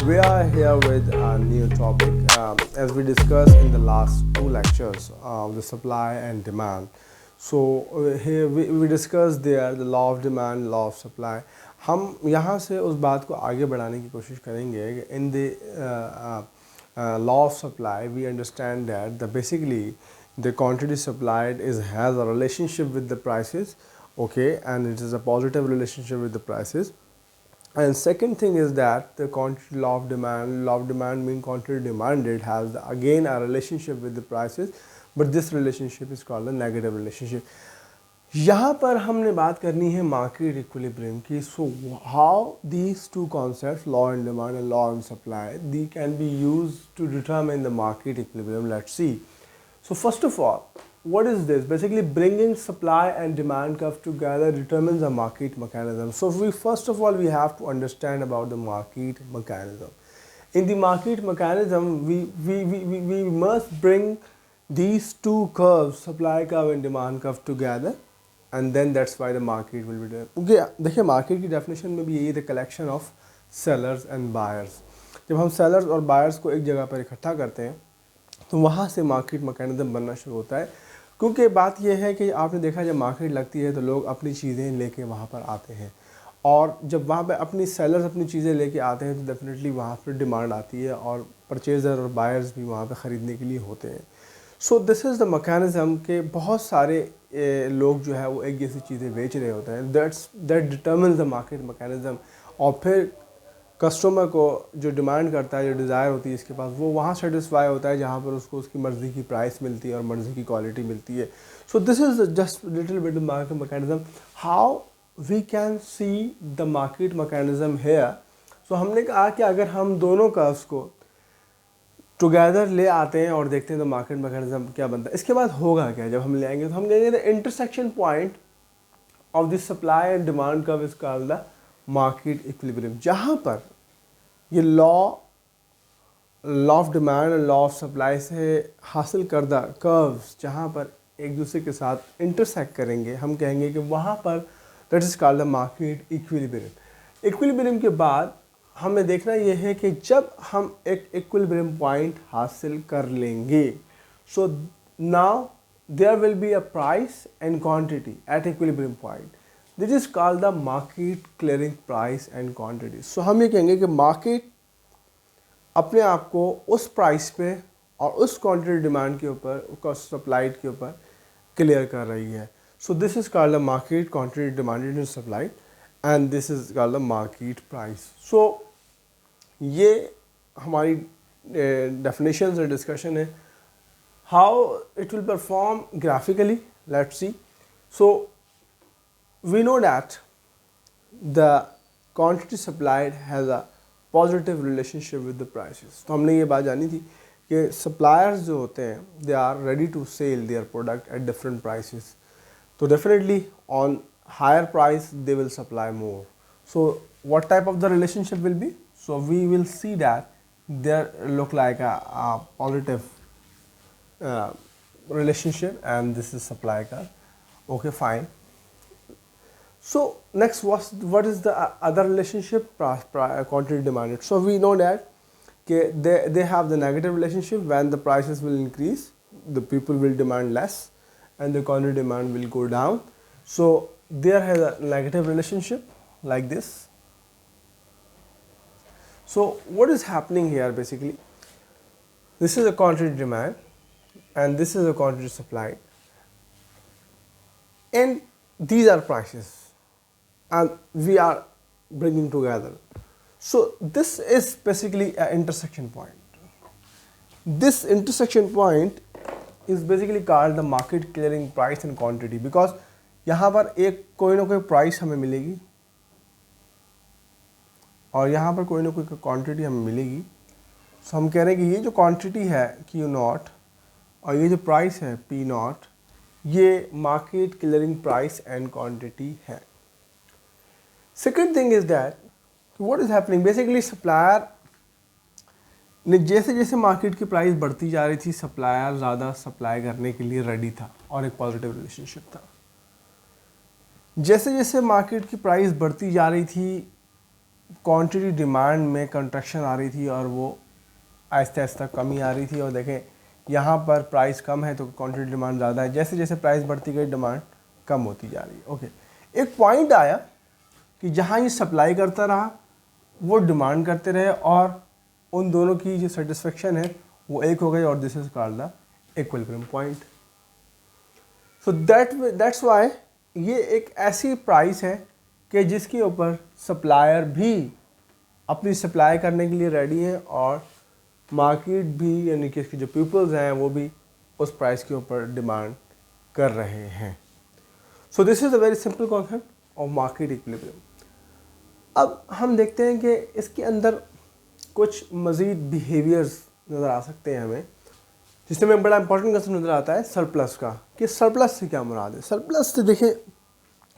We are here with a new topic. As we discussed in the last two lectures, the supply and demand. So here we discussed there the law of demand, law of supply. हम यहाँ से उस बात को आगे बढ़ाने की कोशिश करेंगे कि in the law of supply we understand that basically the quantity supplied has a relationship with the prices, okay, and it is a positive relationship with the prices. And second thing is that the quantity law of demand mean quantity demanded has again a relationship with the prices, but this relationship is called a negative relationship. यहाँ पर हमने बात करनी है market equilibrium की. So how these two concepts law and demand and law and supply they can be use to determine the market equilibrium. Let's see. So first of all, what is this? Basically, bringing supply and demand curve together determines a market mechanism. So first of all we have to understand about the market mechanism. In the market mechanism, we must bring these two curves, supply curve and demand curve together, and then that's why the market will be there. Okay, देखिए market की definition में भी यही the collection of sellers and buyers. जब हम sellers और buyers को एक जगह पर इकट्ठा करते हैं तो वहाँ से मार्केट मैकेनिज्म बनना शुरू होता है. क्योंकि बात यह है कि आपने देखा जब मार्केट लगती है तो लोग अपनी चीज़ें लेके वहाँ पर आते हैं, और जब वहाँ पे अपनी सेलर्स अपनी चीज़ें लेके आते हैं तो डेफिनेटली वहाँ पर डिमांड आती है और परचेज़र और बायर्स भी वहाँ पे ख़रीदने के लिए होते हैं. सो दिस इज़ द मैकेनिज़्म के बहुत सारे लोग जो है वो एक जैसी चीज़ें बेच रहे होते हैं. That determines the market mechanism. और फिर कस्टमर को जो डिमांड करता है, जो डिज़ायर होती है इसके पास, वो वहाँ सेटिस्फाई होता है जहाँ पर उसको उसकी मर्ज़ी की प्राइस मिलती है और मर्ज़ी की क्वालिटी मिलती है. So this is just little bit market mechanism. How we can see the market mechanism here. So हमने कहा कि अगर हम दोनों कर्व्स को टुगेदर ले आते हैं और देखते हैं तो मार्केट मैकेनिज़्म क्या बनता है. इसके बाद होगा क्या जब हम ले आएंगे, तो हम कहेंगे the intersection point of the supply and demand curve is called the market equilibrium. जहाँ पर ये लॉ ऑफ डिमांड और लॉ ऑफ सप्लाई से हासिल करदा कर्व्स जहाँ पर एक दूसरे के साथ इंटरसेक्ट करेंगे, हम कहेंगे कि वहाँ पर that is called the market equilibrium. Equilibrium के बाद हमें देखना यह है कि जब हम एक इक्विलिब्रियम पॉइंट हासिल कर लेंगे, so now there will be a price and quantity at equilibrium point. This is called the market clearing price and quantity. So हम ये कहेंगे कि मार्केट अपने आप को उस प्राइस पे और उस क्वांटिटी डिमांड के ऊपर, सप्लाइड के ऊपर क्लियर कर रही है. So this is called the market quantity demanded and supplied, and this is called the market price. So ये हमारी डेफिनेशन और डिस्कशन है. How it will perform graphically, let's see. So we know that the quantity supplied has a positive relationship with the prices. तो हमने ये बात जानी थी कि suppliers जो होते हैं they are ready to sell their product at different prices. तो definitely on higher price they will supply more. So what type of the relationship will be? So we will see that there look like a positive relationship, and this is supply curve. Okay, fine. So next, what is the other relationship? Quantity demanded. So we know that they have the negative relationship. When the prices will increase, the people will demand less and the quantity demand will go down. So there has a negative relationship like this. So what is happening here basically? This is a quantity demand and this is a quantity supply, and these are prices, and we are bringing together. So this is basically an intersection point. This intersection point is basically called the market clearing price and quantity, because यहाँ पर एक कोई ना कोई price हमें मिलेगी और यहाँ पर कोई ना कोई क्वांटिटी हमें मिलेगी. सो हम कह रहे हैं कि ये जो क्वांटिटी है Q0 और ये जो प्राइस है P0, ये market clearing price and quantity है. Second thing is that what is happening, basically supplier ने जैसे जैसे मार्केट की प्राइस बढ़ती जा रही थी, सप्लायर ज़्यादा सप्लाई करने के लिए रेडी था और एक पॉजिटिव रिलेशनशिप था. जैसे जैसे मार्केट की प्राइस बढ़ती जा रही थी क्वांटिटी डिमांड में कंट्रैक्शन आ रही थी और वो आहिस्ता आहिस्ता कमी आ रही थी, और देखें यहाँ पर प्राइस कम है तो क्वांटिटी डिमांड ज़्यादा है, जैसे जैसे प्राइस बढ़ती गई डिमांड कम होती जा रही है। ओके, एक पॉइंट आया कि जहाँ ये सप्लाई करता रहा वो डिमांड करते रहे और उन दोनों की जो सेटिस्फेक्शन है वो एक हो गई, और this is called the equilibrium point. So that's why ये एक ऐसी प्राइस है कि जिसके ऊपर सप्लायर भी अपनी सप्लाई करने के लिए रेडी है और मार्केट भी, यानी कि इसके जो पीपल्स हैं वो भी उस प्राइस के ऊपर डिमांड कर रहे हैं। सो this is a very simple concept of market equilibrium. अब हम देखते हैं कि इसके अंदर कुछ मज़ीद बिहेवियर्स नज़र आ सकते हैं हमें, जिसमें हमें बड़ा इंपॉर्टेंट कंसेप्ट नज़र आता है सरप्लस का, कि सरप्लस से क्या मुराद है। सरप्लस से देखिए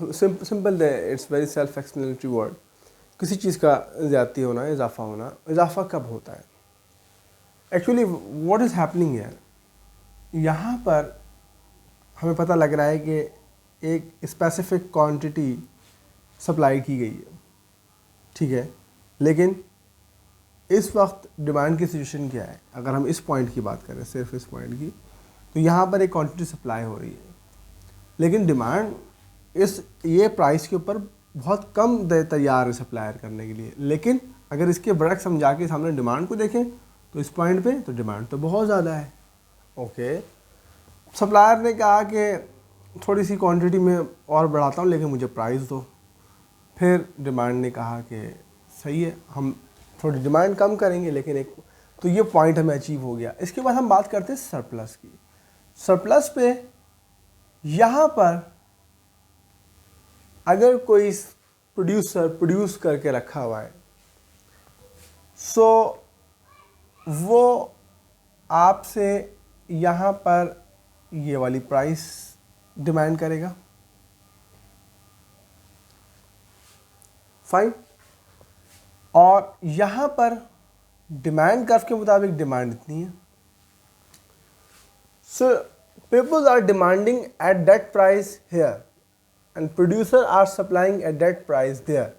सिंपल है, it's very self explanatory word. किसी चीज़ का ज़्यादती होना, इजाफा होना। इजाफा कब होता है? एक्चुअली व्हाट इज़ हैपनिंग है, यहाँ पर हमें पता लग रहा है कि एक स्पेसिफिक क्वांटिटी सप्लाई की गई है, ठीक है, लेकिन इस वक्त डिमांड की सिचुएशन क्या है? अगर हम इस पॉइंट की बात करें, सिर्फ इस पॉइंट की, तो यहाँ पर एक क्वांटिटी सप्लाई हो रही है, लेकिन डिमांड ये प्राइस के ऊपर बहुत कम तैयार है सप्लायर करने के लिए। लेकिन अगर इसके बरक समझा के सामने डिमांड को देखें तो इस पॉइंट पे तो डिमांड तो बहुत ज़्यादा है। ओके, सप्लायर ने कहा कि थोड़ी सी क्वांटिटी में और बढ़ाता हूँ लेकिन मुझे प्राइस दो। फिर डिमांड ने कहा कि सही है, हम थोड़ी डिमांड कम करेंगे लेकिन एक, तो ये पॉइंट हमें अचीव हो गया। इसके बाद हम बात करते हैं सरप्लस की। सरप्लस पे यहाँ पर अगर कोई प्रोड्यूसर प्रोड्यूस करके रखा हुआ है, सो वो आपसे यहाँ पर ये वाली प्राइस डिमांड करेगा, फाइन, और यहाँ पर डिमांड कर्व के मुताबिक डिमांड इतनी है। So peoples are demanding at that price here and producer are supplying at that price there.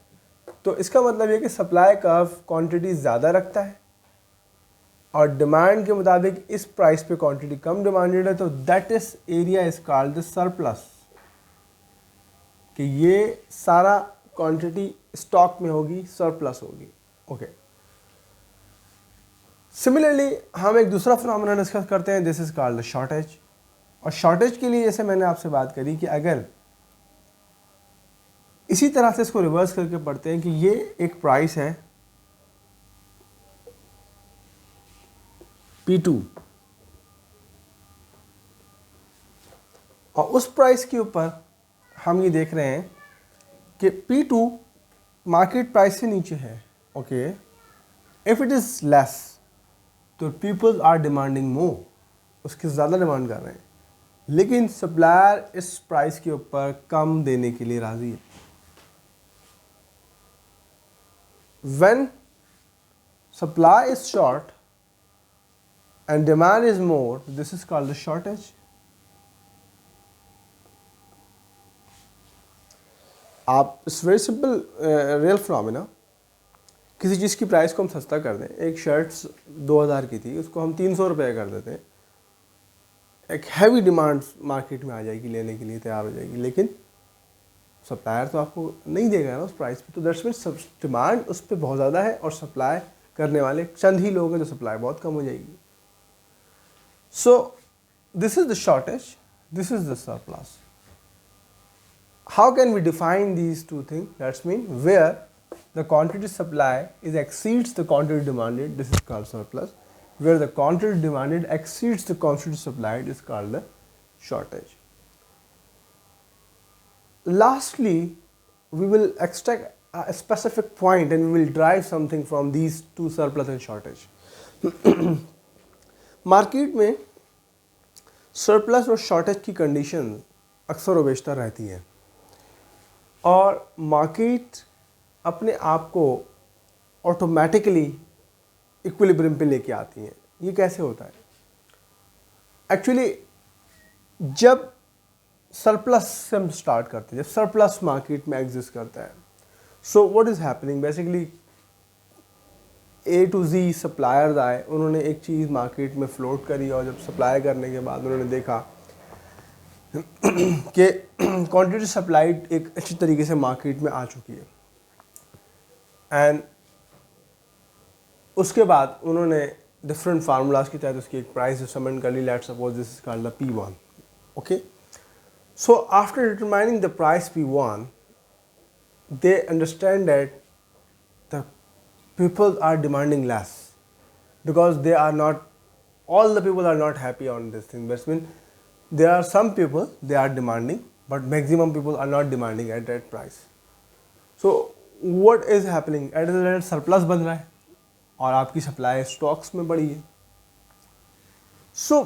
तो इसका मतलब ये कि सप्लाई कर्व क्वांटिटी ज़्यादा रखता है और डिमांड के मुताबिक इस प्राइस पे क्वांटिटी कम डिमांडेड है, तो that is area is called the surplus, कि ये सारा क्वांटिटी स्टॉक में होगी, सरप्लस होगी। ओके, सिमिलरली हम एक दूसरा फिनोमेना डिस्कस करते हैं, this is called the shortage. और शॉर्टेज के लिए जैसे मैंने आपसे बात करी कि अगर इसी तरह से इसको रिवर्स करके पढ़ते हैं कि ये एक प्राइस है P2 और उस प्राइस के ऊपर हम ये देख रहे हैं कि P2 मार्केट प्राइस से नीचे है। Okay, if it is less तो पीपल आर डिमांडिंग मोर, उसके ज़्यादा डिमांड कर रहे हैं, लेकिन सप्लायर इस प्राइस के ऊपर कम देने के लिए राजी है। When supply is short and demand is more, this is called the shortage. आप it's very simple real phenomena, किसी चीज़ की प्राइस को हम सस्ता कर दें, एक शर्ट्स 2000 की थी उसको हम 300 रुपये कर देते हैं, एक हैवी डिमांड मार्केट में आ जाएगी, लेने के लिए तैयार हो जाएगी, लेकिन सप्लायर तो आपको नहीं देगा ना उस प्राइस पे, तो दैट्स मीन डिमांड उस पर बहुत ज़्यादा है और सप्लाई करने वाले चंद ही लोग हैं, तो सप्लाई बहुत कम हो जाएगी। So this is the shortage, this is the surplus. How can we define these two thing? That's mean where the quantity supply is exceeds the quantity demanded, this is called surplus. Where the quantity demanded exceeds the quantity supplied is called the shortage. Lastly, we will extract a specific point and we will derive something from these two, surplus and shortage. Market में surplus और shortage की condition अक्सर व बेशतर रहती है और market अपने आप को ऑटोमेटिकली इक्विलिब्रियम पे लेके आती हैं। ये कैसे होता है? एक्चुअली जब सरप्लस से हम स्टार्ट करते हैं, जब सरप्लस मार्केट में एग्जिस्ट करता है, so what is happening basically, A to Z suppliers आए, उन्होंने एक चीज़ मार्केट में फ्लोट करी और जब सप्लाई करने के बाद उन्होंने देखा कि क्वांटिटी सप्लाइड एक अच्छी तरीके से मार्केट में आ चुकी है, एंड उसके बाद उन्होंने डिफरेंट फार्मूलाज के तहत उसकी एक प्राइस डिटरमाइन कर ली. Let's suppose this is called the P1. Okay, so after determining the price P1 they understand that the people are demanding less because they are not, all the people are not happy on this thing. That means there are some people they are demanding, but maximum people are not demanding at that price. So what is happening? At the end surplus बन रहा है और आपकी supply stocks में बढ़ी है. So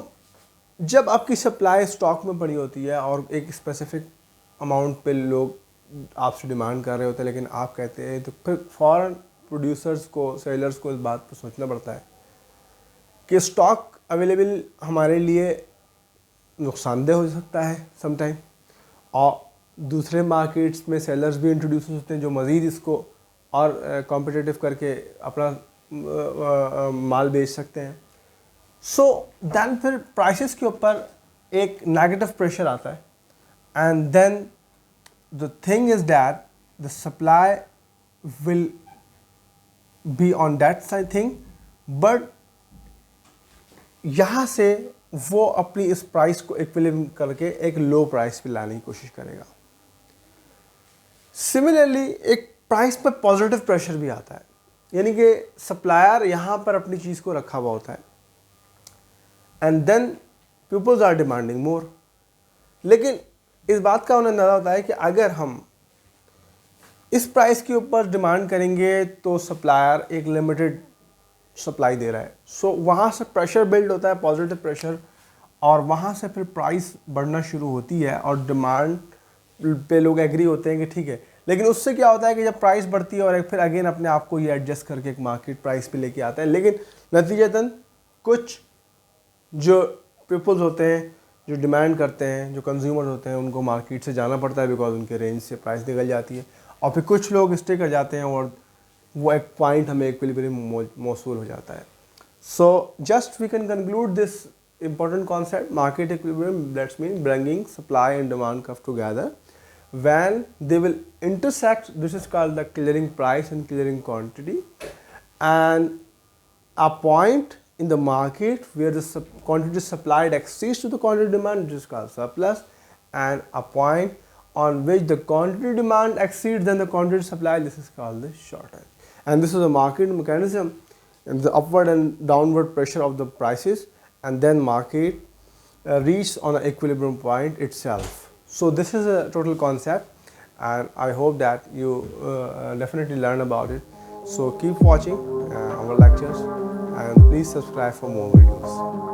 जब आपकी सप्लाई स्टॉक में बढ़ी होती है और एक स्पेसिफिक अमाउंट पे लोग आपसे डिमांड कर रहे होते हैं, लेकिन आप कहते हैं, तो फिर फ़ौरन प्रोड्यूसर्स को, सेलर्स को इस बात पर सोचना पड़ता है कि स्टॉक अवेलेबल हमारे लिए नुकसानदेह हो सकता है समटाइम, और दूसरे मार्केट्स में सेलर्स भी इंट्रोड्यूस होते हैं जो मज़ीद इसको और कॉम्पिटिटिव करके अपना माल बेच सकते हैं. सो दैन फिर प्राइसेस के ऊपर एक नेगेटिव प्रेशर आता है, and then the thing is that the supply will be on that side thing, but यहाँ से वो अपनी इस प्राइस को इक्विलिब्रियम करके एक लो प्राइस पे लाने की कोशिश करेगा. सिमिलरली एक प्राइस पर पॉजिटिव प्रेशर भी आता है, यानी कि सप्लायर यहाँ पर अपनी चीज़ को रखा हुआ होता है and then peoples are demanding more. लेकिन इस बात का उन्हें अंदाजा होता है कि अगर हम इस प्राइस के ऊपर डिमांड करेंगे तो सप्लायर एक लिमिटेड सप्लाई दे रहा है. सो वहाँ से प्रेशर बिल्ड होता है, पॉजिटिव प्रेशर, और वहाँ से फिर प्राइस बढ़ना शुरू होती है और डिमांड पे लोग एग्री होते हैं कि ठीक है. लेकिन उससे क्या होता है कि जब प्राइस बढ़ती है और एक फिर अगेन अपने आप को ये एडजस्ट करके एक मार्केट प्राइस पे लेके आता है, लेकिन नतीजतन कुछ जो पीपल्स होते हैं, जो डिमांड करते हैं, जो कंज्यूमर्स होते हैं, उनको मार्केट से जाना पड़ता है बिकॉज उनके रेंज से प्राइस निकल जाती है, और फिर कुछ लोग स्टे कर जाते हैं और वो एक पॉइंट हमें इक्विलिब्रियम मौसूल हो जाता है. So just we can conclude this important concept, market equilibrium. That's mean bringing supply and demand curve together. When they will intersect, this is called the clearing price and clearing quantity, and a point in the market where the quantity supplied exceeds to the quantity demand, which is called surplus, and a point on which the quantity demand exceeds than the quantity supply, this is called the shortage. And this is a market mechanism, and the upward and downward pressure of the prices, and then market reach on an equilibrium point itself. So this is a total concept, and I hope that you definitely learn about it. So keep watching our lectures, and please subscribe for more videos.